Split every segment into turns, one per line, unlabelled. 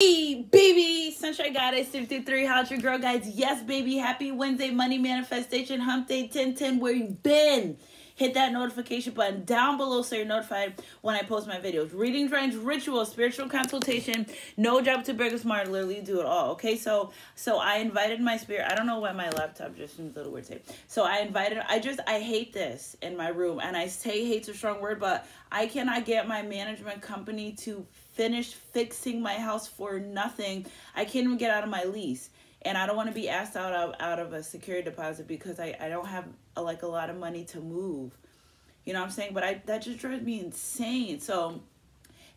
Hey, baby, Sunshine Goddess 53, how's your girl, guys? Yes, baby, happy Wednesday, money manifestation, hump day 1010, where you been? Hit that notification button down below so you're notified when I post my videos. Readings, range, rituals, spiritual consultation, no job too big or smart, literally do it all, okay? So I invited my spirit. I don't know why my laptop just seems a little weird today. So I hate this in my room, and I say hate's a strong word, but I cannot get my management company to finish fixing my house for nothing. I can't even get out of my lease. And I don't want to be asked out of a security deposit because I don't have a lot of money to move. You know what I'm saying? But that just drives me insane. So,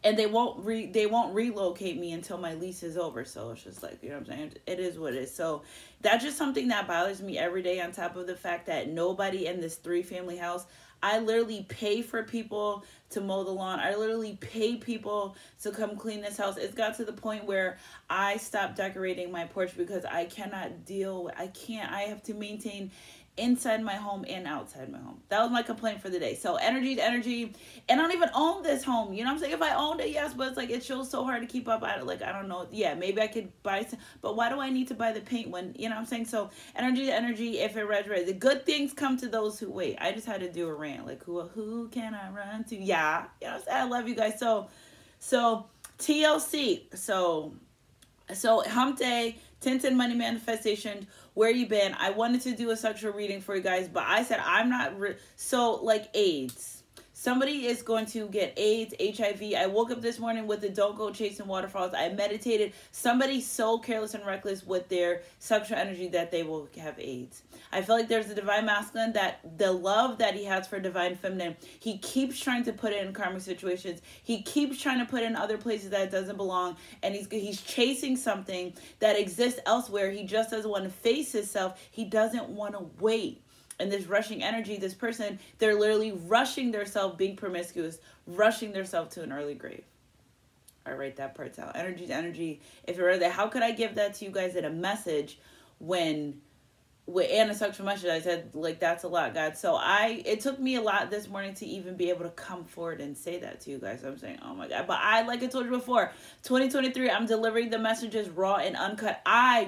and they won't relocate me until my lease is over. So it's just like, you know what I'm saying? It is what it is. So that's just something that bothers me every day, on top of the fact that nobody in this 3-family house, I literally pay for people to mow the lawn. I literally pay people to come clean this house. It's got to the point where I stopped decorating my porch because I cannot deal with, I have to maintain inside my home and outside my home. That was my complaint for the day. So energy to energy. And I don't even own this home. You know what I'm saying? If I owned it, yes, but it's like, it feels so hard to keep up. I don't know. Yeah, maybe I could buy some, but why do I need to buy the paint when, you know what I'm saying? So energy to energy, if it resonates. The good things come to those who wait. I just had to do a rant. Like, who can I run to? Yeah. You know what I'm saying? I love you guys. So TLC. So hump day, 10 money manifestation, where you been? I wanted to do a sexual reading for you guys, but I said I'm not like AIDS. Somebody is going to get AIDS, HIV. I woke up this morning with the don't go chasing waterfalls. I meditated. Somebody's so careless and reckless with their sexual energy that they will have AIDS. I feel like there's a divine masculine that the love that he has for divine feminine, he keeps trying to put it in karmic situations. He keeps trying to put it in other places that it doesn't belong. And he's chasing something that exists elsewhere. He just doesn't want to face himself. He doesn't want to wait. And this rushing energy, this person, they're literally rushing themselves, being promiscuous, rushing themselves to an early grave. I write that part out. Energy to energy. If you're there, how could I give that to you guys in a message when and a sexual message? I said, like, that's a lot, God. So it took me a lot this morning to even be able to come forward and say that to you guys. I'm saying, oh my God. But like I told you before, 2023, I'm delivering the messages raw and uncut.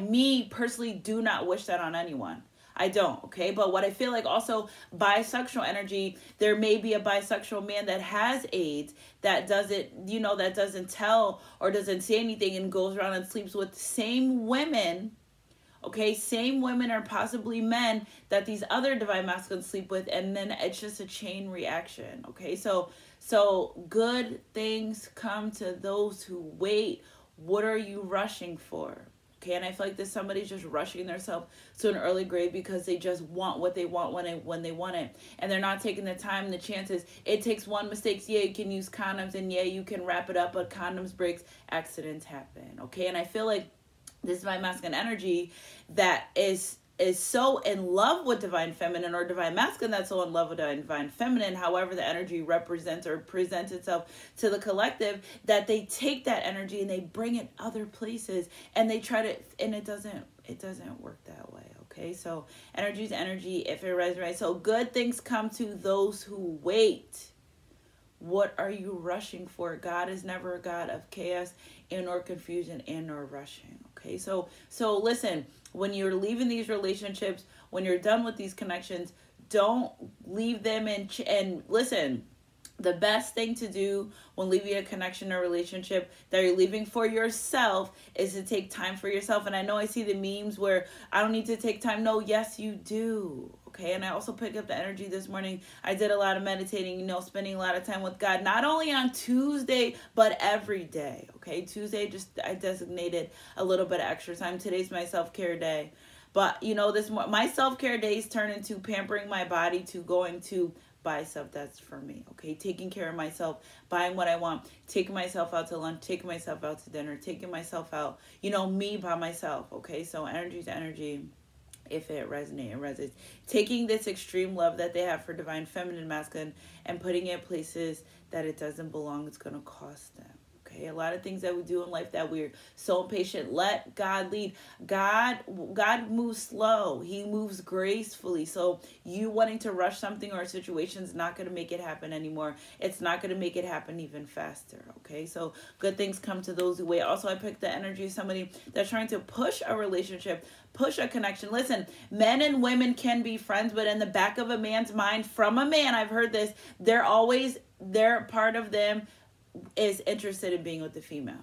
Me personally do not wish that on anyone. I don't, okay? But what I feel like also, bisexual energy, there may be a bisexual man that has AIDS that doesn't tell or doesn't say anything and goes around and sleeps with the same women, okay? Same women or possibly men that these other divine masculines sleep with, and then it's just a chain reaction, okay? So good things come to those who wait. What are you rushing for? Okay, and I feel like somebody's just rushing themselves to an early grave because they just want what they want when they want it. And they're not taking the time and the chances. It takes one mistake. Yeah, you can use condoms, and yeah, you can wrap it up, but condoms breaks, accidents happen. Okay, and I feel like this is my masculine energy that is so in love with divine feminine, or divine masculine that's so in love with divine feminine, however the energy represents or presents itself to the collective, that they take that energy and they bring it other places, and they try to, and it doesn't work that way. Okay, so energy is energy if it resonates. So good things come to those who wait. What are you rushing for? God is never a God of chaos and or confusion and or rushing. Okay, so listen, when you're leaving these relationships, when you're done with these connections, don't leave them and listen. The best thing to do when leaving a connection or relationship that you're leaving for yourself is to take time for yourself. And I know I see the memes where I don't need to take time. No, yes, you do. Okay, and I also picked up the energy this morning. I did a lot of meditating, spending a lot of time with God, not only on Tuesday, but every day. Okay, Tuesday, I designated a little bit of extra time. Today's my self-care day. But, my self-care days turn into pampering my body to going to buy stuff that's for me. Okay, taking care of myself, buying what I want, taking myself out to lunch, taking myself out to dinner, taking myself out, me by myself. Okay, so energy to energy. If it resonates. Taking this extreme love that they have for divine feminine masculine and putting it places that it doesn't belong, it's going to cost them. Okay, a lot of things that we do in life that we're so impatient. Let God lead. God moves slow. He moves gracefully. So you wanting to rush something or a situation is not going to make it happen anymore. It's not going to make it happen even faster. Okay, so good things come to those who wait. Also, I picked the energy of somebody that's trying to push a relationship, push a connection. Listen, men and women can be friends, but in the back of a man's mind, from a man, I've heard this, they're part of them is interested in being with the female.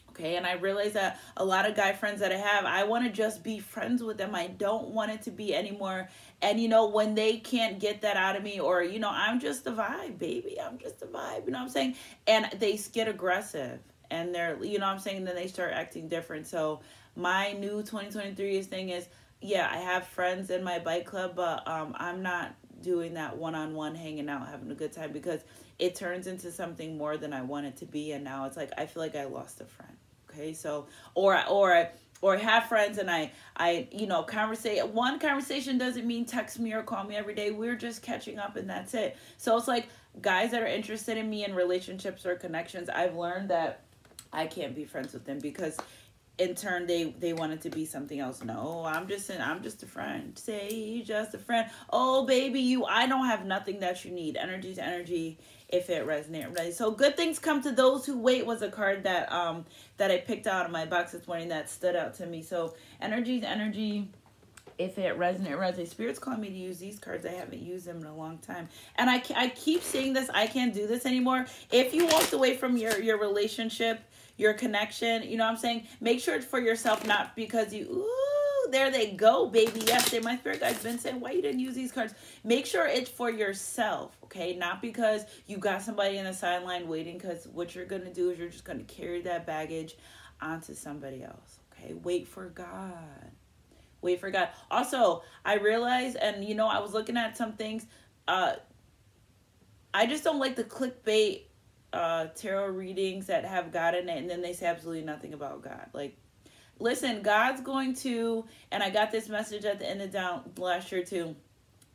Okay, and I realize that a lot of guy friends that I have, I want to just be friends with them. I don't want it to be anymore. And, you know, when they can't get that out of me, or, you know, I'm just a vibe, baby. I'm just a vibe, you know what I'm saying? And they get aggressive and they're, you know what I'm saying? Then they start acting different. So my new 2023 thing is, yeah, I have friends in my bike club, but I'm not doing that one-on-one hanging out, having a good time, because it turns into something more than I want it to be. And now it's like, I feel like I lost a friend. Okay. So, or have friends and I, you know, one conversation doesn't mean text me or call me every day. We're just catching up and that's it. So it's like guys that are interested in me in relationships or connections, I've learned that I can't be friends with them because in turn they want it to be something else. No, I'm just a friend. Say just a friend. Oh baby, I don't have nothing that you need. Energy to energy, if it resonates. So good things come to those who wait was a card that I picked out of my box this morning that stood out to me. So energy to energy, if it resonates. Spirit's calling me to use these cards. I haven't used them in a long time. And I keep saying this, I can't do this anymore. If you walked away from your relationship, your connection, you know what I'm saying? Make sure it's for yourself, not because there they go, baby. Yes, my spirit guide's been saying, why you didn't use these cards? Make sure it's for yourself, okay? Not because you got somebody in the sideline waiting, because what you're going to do is you're just going to carry that baggage onto somebody else, okay? Wait for God. Wait for God. Also, I realized, and you know, I was looking at some things. I just don't like the clickbait tarot readings that have God in it, and then they say absolutely nothing about God. Like, listen, God's going to, and I got this message at the end of last year too,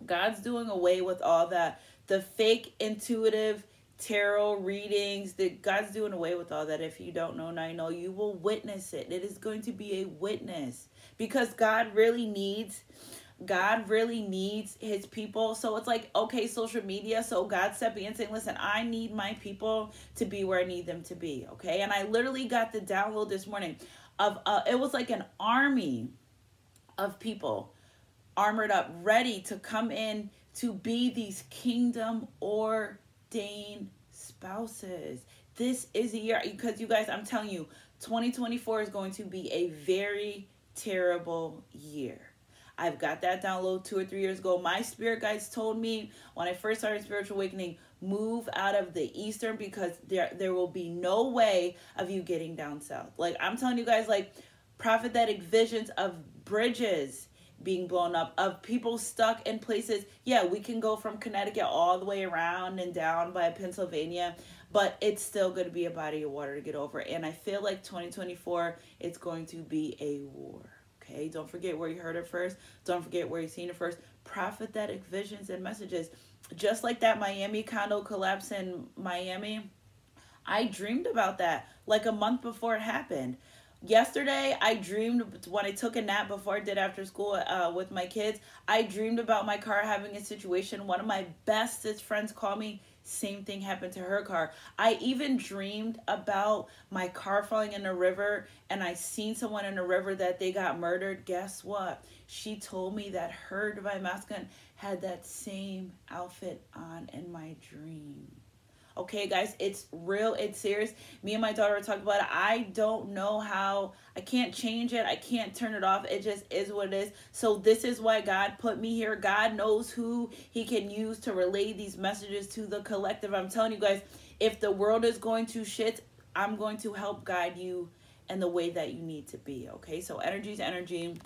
God's doing away with all that, the fake intuitive tarot readings, God's doing away with all that. If you don't know, now you know. You will witness it. It is going to be a witness, because God really needs his people. So it's like, okay, social media. So God stepping in saying, listen, I need my people to be where I need them to be. Okay. And I literally got the download this morning of, it was like an army of people armored up, ready to come in to be these kingdom ordained spouses. This is a year, because you guys, I'm telling you, 2024 is going to be a very terrible year. I've got that download 2 or 3 years ago. My spirit guides told me when I first started Spiritual Awakening, move out of the Eastern, because there will be no way of you getting down south. Like, I'm telling you guys, like, prophetic visions of bridges being blown up, of people stuck in places. Yeah, we can go from Connecticut all the way around and down by Pennsylvania, but it's still going to be a body of water to get over. And I feel like 2024, it's going to be a war. Okay, don't forget where you heard it first. Don't forget where you seen it first. Prophetic visions and messages. Just like that Miami condo collapse in Miami, I dreamed about that like a month before it happened. Yesterday, I dreamed when I took a nap before I did after school with my kids. I dreamed about my car having a situation. One of my bestest friends called me. Same thing happened to her car. I even dreamed about my car falling in a river, and I seen someone in a river that they got murdered. Guess what? She told me that her divine masculine had that same outfit on in my dream. Okay, guys, it's real. It's serious. Me and my daughter were talking about it. I don't know how. I can't change it. I can't turn it off. It just is what it is. So this is why God put me here. God knows who he can use to relay these messages to the collective. I'm telling you guys, if the world is going to shit, I'm going to help guide you in the way that you need to be. Okay, so energy is energy.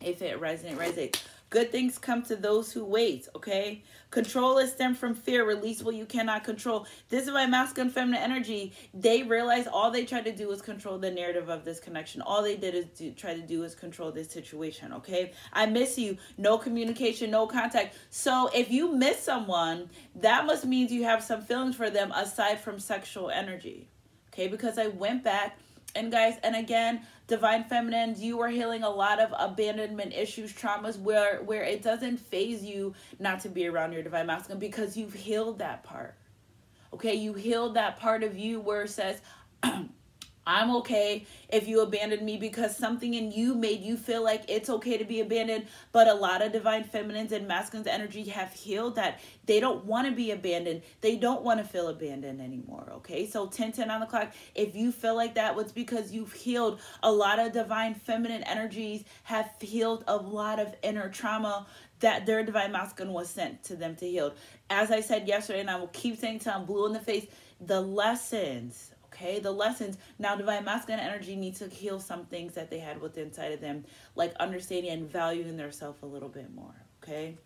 If it resonates. Good things come to those who wait, okay? Control is stemmed from fear. Release what you cannot control. This is why masculine feminine energy, they realize all they tried to do was control the narrative of this connection. All they did is try to do is control this situation, okay? I miss you. No communication, no contact. So if you miss someone, that must mean you have some feelings for them aside from sexual energy. Okay, because I went back, and guys, and again, divine feminine, you are healing a lot of abandonment issues, traumas, where it doesn't phase you not to be around your divine masculine, because you've healed that part. Okay, you healed that part of you where it says, I'm okay if you abandoned me, because something in you made you feel like it's okay to be abandoned. But a lot of divine feminines and masculines energy have healed that. They don't want to be abandoned. They don't want to feel abandoned anymore. Okay, so 10:10 on the clock. If you feel like that, it's because you've healed. A lot of divine feminine energies have healed a lot of inner trauma that their divine masculine was sent to them to heal. As I said yesterday, and I will keep saying till I'm blue in the face, the lessons. Okay, the lessons. Now, divine masculine energy needs to heal some things that they had within inside of them, like understanding and valuing their self a little bit more. Okay,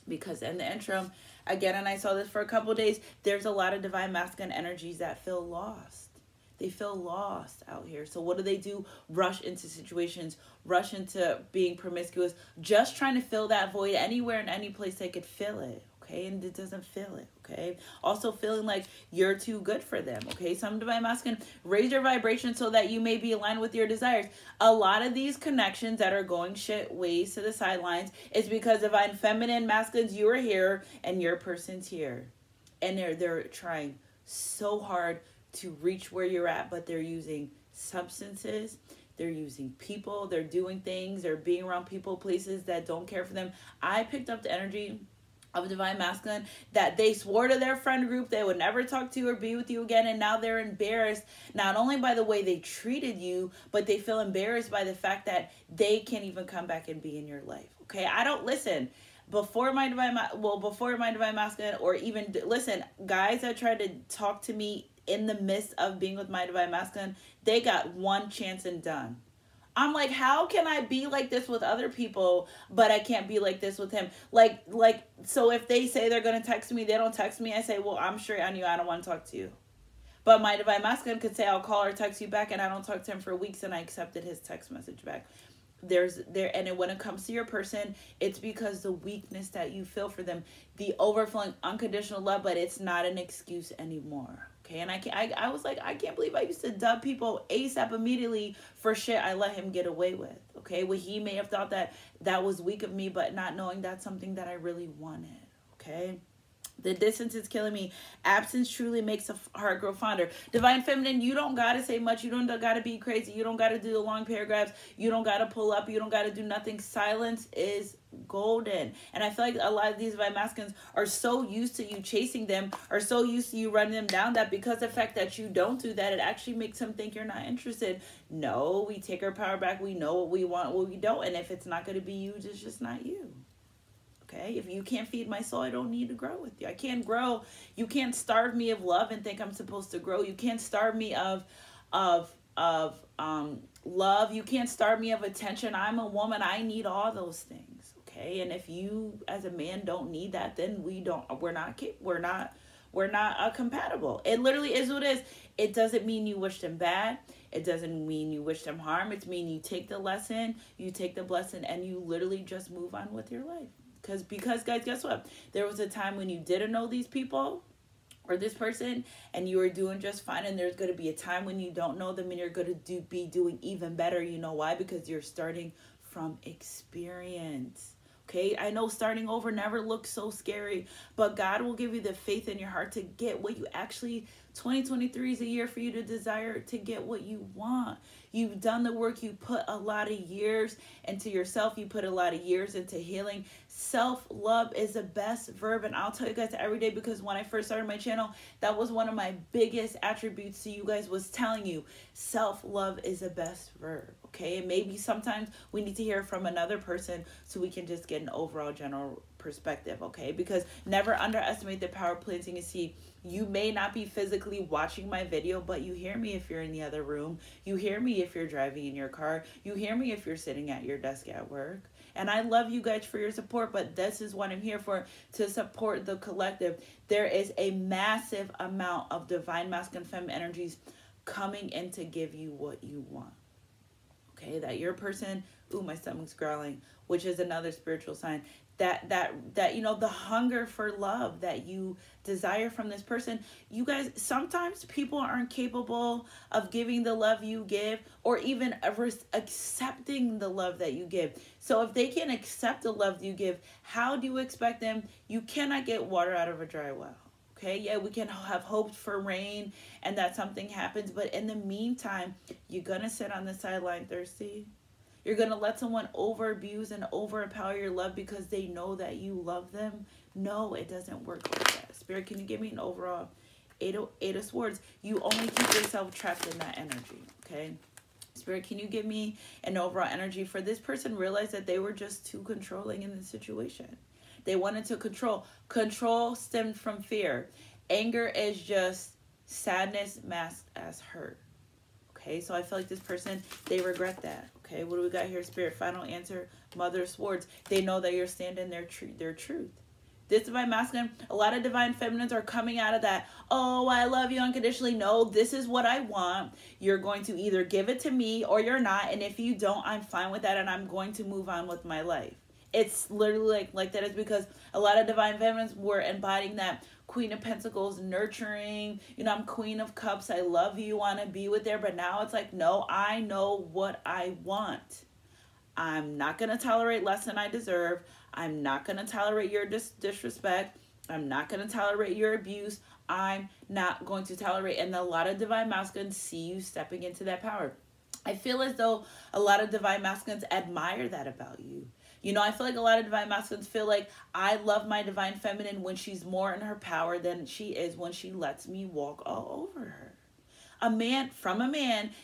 because in the interim, again, and I saw this for a couple of days, there's a lot of divine masculine energies that feel lost. They feel lost out here. So what do? Rush into situations, rush into being promiscuous, just trying to fill that void anywhere and any place they could fill it. Okay, and it doesn't fill it. Okay, also feeling like you're too good for them. Okay, some divine masculine, raise your vibration so that you may be aligned with your desires. A lot of these connections that are going shit ways to the sidelines is because divine feminine masculines, you are here and your person's here, and they're trying so hard to reach where you're at, but they're using substances, they're using people, they're doing things, they're being around people, places that don't care for them. I picked up the energy of divine masculine that they swore to their friend group they would never talk to or be with you again, and now they're embarrassed, not only by the way they treated you, but they feel embarrassed by the fact that they can't even come back and be in your life. Okay, I don't listen. Before my divine masculine, or even listen, guys that tried to talk to me in the midst of being with my divine masculine, they got one chance and done. I'm like, how can I be like this with other people, but I can't be like this with him? Like, so if they say they're going to text me, they don't text me. I say, well, I'm straight on you. I don't want to talk to you. But my divine masculine could say, I'll call or text you back, and I don't talk to him for weeks, and I accepted his text message back. And when it comes to your person, it's because the weakness that you feel for them, the overflowing unconditional love, but it's not an excuse anymore. Okay, and I was like, I can't believe I used to dub people ASAP immediately for shit I let him get away with. Okay, well, he may have thought that was weak of me, but not knowing that's something that I really wanted. Okay. The distance is killing me. Absence truly makes a heart grow fonder. Divine feminine, you don't got to say much. You don't got to be crazy. You don't got to do the long paragraphs. You don't got to pull up. You don't got to do nothing. Silence is golden. And I feel like a lot of these divine masculines are so used to you chasing them, are so used to you running them down, that because of the fact that you don't do that, it actually makes them think you're not interested. No, we take our power back. We know what we want, what we don't. And if it's not going to be you, it's just not you. Okay, if you can't feed my soul, I don't need to grow with you. I can't grow. You can't starve me of love and think I'm supposed to grow. You can't starve me of love. You can't starve me of attention. I'm a woman. I need all those things. Okay, and if you as a man don't need that, then we're not compatible. It literally is what it is. It doesn't mean you wish them bad. It doesn't mean you wish them harm. It's mean you take the lesson, you take the blessing, and you literally just move on with your life. Because guys, guess what? There was a time when you didn't know these people or this person and you were doing just fine. And there's going to be a time when you don't know them and you're going to be doing even better. You know why? Because you're starting from experience. Okay, I know starting over never looks so scary, but God will give you the faith in your heart to get what you actually, 2023 is a year for you to desire to get what you want. You've done the work. You put a lot of years into yourself. You put a lot of years into healing. Self-love is the best verb. And I'll tell you guys every day, because when I first started my channel, that was one of my biggest attributes to you guys, was telling you self-love is the best verb. Okay, and maybe sometimes we need to hear from another person so we can just get an overall general perspective. Okay, because never underestimate the power of planting a seed. You may not be physically watching my video, but you hear me if you're in the other room. You hear me if you're driving in your car. You hear me if you're sitting at your desk at work. And I love you guys for your support, but this is what I'm here for, to support the collective. There is a massive amount of divine masculine feminine energies coming in to give you what you want. Okay, that your person, ooh, my stomach's growling, which is another spiritual sign. That you know, the hunger for love that you desire from this person. You guys, sometimes people aren't capable of giving the love you give, or even ever accepting the love that you give. So if they can't accept the love you give, how do you expect them? You cannot get water out of a dry well. Okay, yeah, we can have hoped for rain and that something happens, but in the meantime, you're gonna sit on the sideline thirsty. You're going to let someone over-abuse and over-empower your love because they know that you love them? No, it doesn't work like that. Spirit, can you give me an overall Eight of Swords? You only keep yourself trapped in that energy, okay? Spirit, can you give me an overall energy for this person? Realize that they were just too controlling in the situation. They wanted to control. Control stemmed from fear. Anger is just sadness masked as hurt. Okay, so I feel like this person, they regret that. Okay, what do we got here, Spirit? Final answer, Mother of Swords. They know that you're standing their truth. This divine masculine, a lot of divine feminines are coming out of that, oh, I love you unconditionally. No, this is what I want. You're going to either give it to me or you're not. And if you don't, I'm fine with that and I'm going to move on with my life. It's literally like that. Is because a lot of divine feminines were embodying that Queen of Pentacles, nurturing, you know, I'm Queen of Cups, I love you, want to be with there. But now it's like, no, I know what I want. I'm not going to tolerate less than I deserve. I'm not going to tolerate your disrespect. I'm not going to tolerate your abuse. I'm not going to tolerate. And a lot of divine masculines see you stepping into that power. I feel as though a lot of divine masculines admire that about you. You know, I feel like a lot of divine masculines feel like I love my divine feminine when she's more in her power than she is when she lets me walk all over her. A man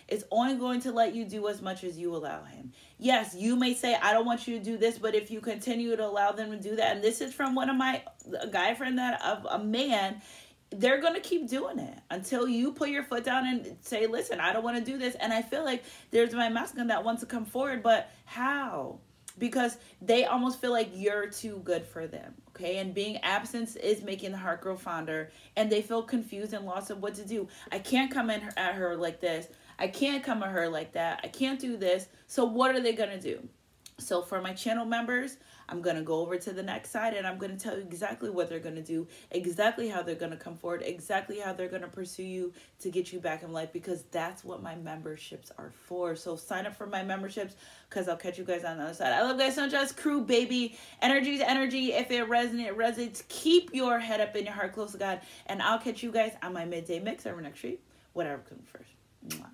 is only going to let you do as much as you allow him. Yes, you may say, I don't want you to do this, but if you continue to allow them to do that, and this is from one of my guy friend that of a man, they're going to keep doing it until you put your foot down and say, listen, I don't want to do this. And I feel like there's my masculine that wants to come forward, but how? Because they almost feel like you're too good for them, okay? And being absent is making the heart grow fonder, and they feel confused and lost of what to do. I can't come in at her like this. I can't come at her like that. I can't do this. So what are they going to do? So for my channel members, I'm going to go over to the next side and I'm going to tell you exactly what they're going to do, exactly how they're going to come forward, exactly how they're going to pursue you to get you back in life, because that's what my memberships are for. So sign up for my memberships because I'll catch you guys on the other side. I love you guys so much. Just crew, baby. Energy is energy. If it resonates. Keep your head up and your heart close to God. And I'll catch you guys on my midday mix over next week. Whatever comes first. Mwah.